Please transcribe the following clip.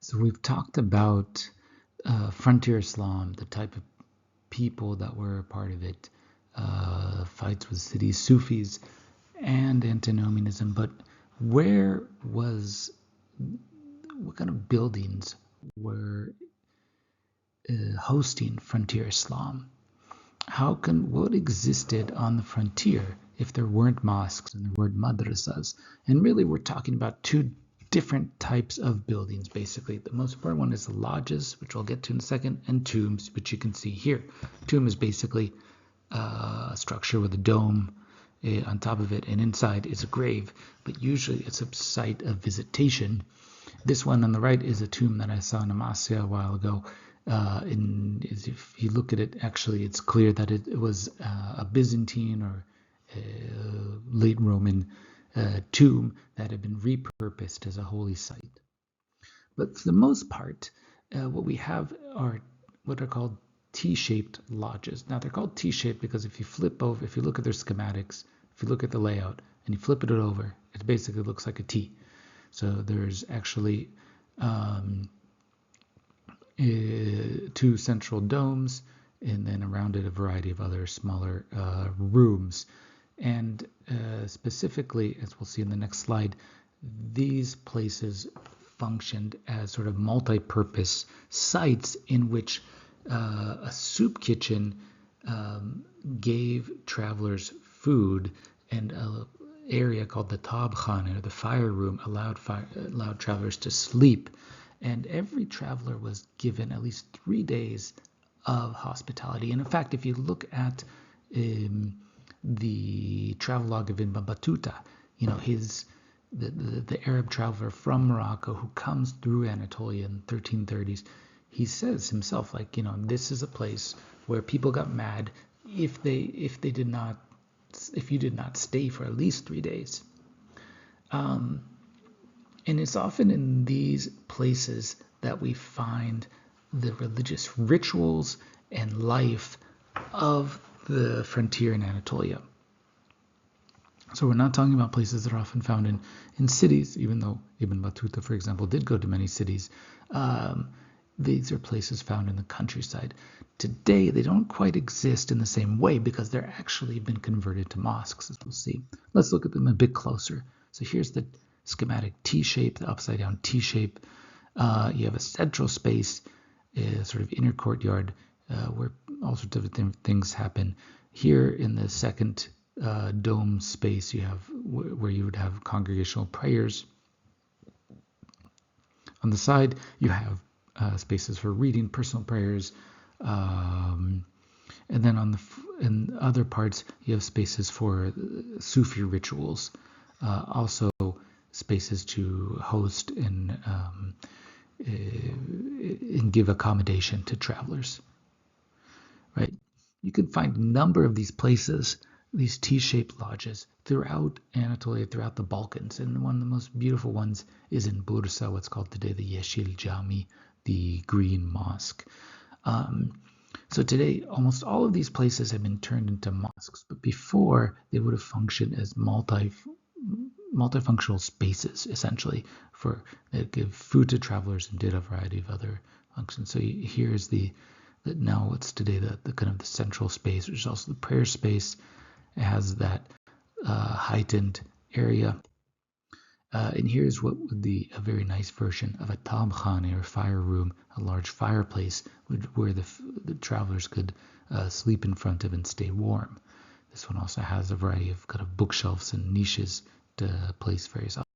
So we've talked about frontier Islam, the type of people that were a part of it, fights with cities, Sufis, and antinomianism. But where was, what kind of buildings were hosting frontier Islam? What existed on the frontier if there weren't mosques and there weren't madrasas? And really, we're talking about two different types of buildings, basically. The most important one is the lodges, which I'll get to in a second, and tombs, which you can see here. Tomb is basically a structure with a dome on top of it, and inside is a grave, but usually it's a site of visitation. This one on the right is a tomb that I saw in Amasya a while ago. And if you look at it, actually, it's clear that it was a Byzantine or late Roman tomb that had been repurposed as a holy site. But for the most part, what we have are what are called T-shaped lodges. Now they're called T-shaped because if you look at their schematics, if you look at the layout and you flip it over, it basically looks like a T. So there's actually two central domes, and then around it a variety of other smaller rooms. And specifically, as we'll see in the next slide, these places functioned as sort of multi-purpose sites in which a soup kitchen gave travelers food, and an area called the Tabkhana, or the fire room, allowed travelers to sleep. And every traveler was given at least 3 days of hospitality. And in fact, if you look at the travelogue of Ibn Battuta, the Arab traveler from Morocco who comes through Anatolia in the 1330s, he says himself, this is a place where people got mad if you did not stay for at least 3 days. And it's often in these places that we find the religious rituals and life of the frontier in Anatolia. So we're not talking about places that are often found in cities, even though Ibn Battuta, for example, did go to many cities. These are places found in the countryside. Today, they don't quite exist in the same way because they're actually been converted to mosques, as we'll see. Let's look at them a bit closer. So here's the schematic T-shape, the upside down T-shape. You have a central space, a sort of inner courtyard where all sorts of things happen. Here in the second dome space, you have where you would have congregational prayers. On the side, you have spaces for reading, personal prayers, and then in other parts, you have spaces for Sufi rituals. Also, spaces to host and give accommodation to travelers. Right? You can find a number of these places, these T-shaped lodges, throughout Anatolia, throughout the Balkans. And one of the most beautiful ones is in Bursa, what's called today the Yeşil Cami, the Green Mosque. So today, almost all of these places have been turned into mosques, but before they would have functioned as multifunctional spaces, essentially, that give food to travelers and did a variety of other functions. So here's now what's today the kind of the central space, which is also the prayer space. It has that heightened area. And here's what would be a very nice version of a tabkhane, or fire room, a large fireplace where the travelers could sleep in front of and stay warm. This one also has a variety of kind of bookshelves and niches to place various